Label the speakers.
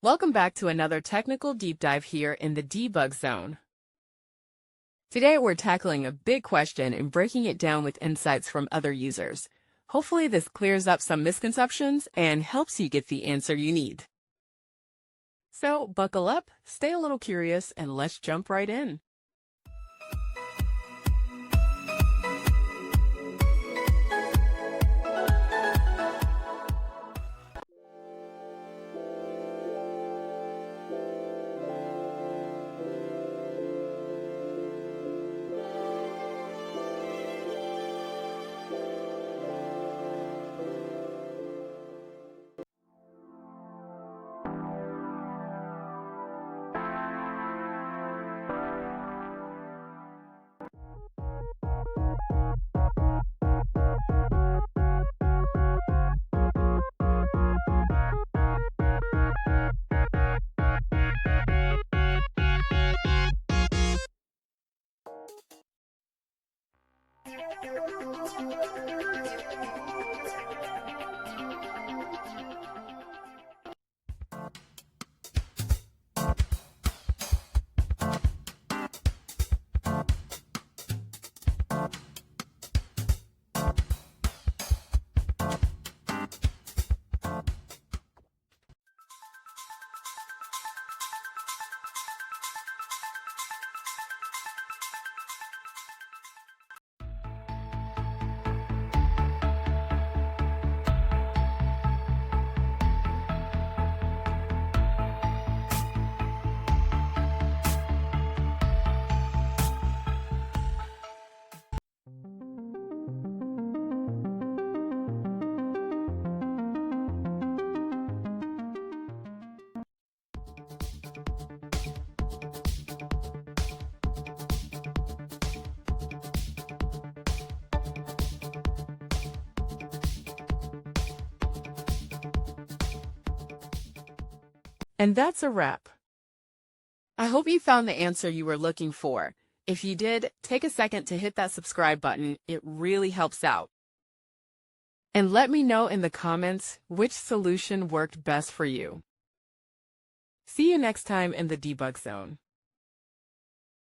Speaker 1: Welcome back to another technical deep dive here in the debug zone. Today we're tackling a big question and breaking it down with insights from other users. Hopefully this clears up some misconceptions and helps you get the answer you need. So buckle up, stay a little curious, and let's jump right in. And that's a wrap. I hope you found the answer you were looking for. If you did, take a second to hit that subscribe button. It really helps out. And let me know in the comments which solution worked best for you. See you next time in the debug zone.